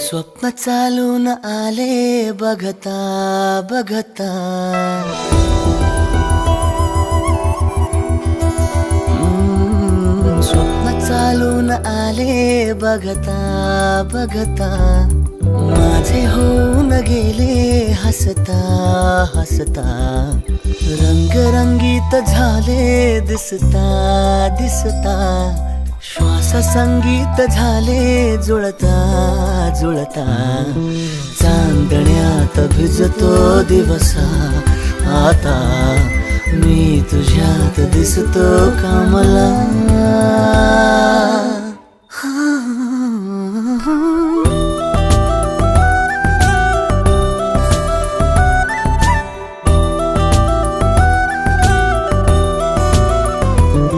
स्वप्न चालून आले बघता बघता, स्वप्न चालून आले बघता बघता, माझे होऊन गेले हसता हसता, रंगरंगीत झाले दिसता दिसता, श्वास संगीत झाले जुळता जुळता, चांदण्यात भिजतो दिवसा आता, मी तुझ्यात दिसतो का मला.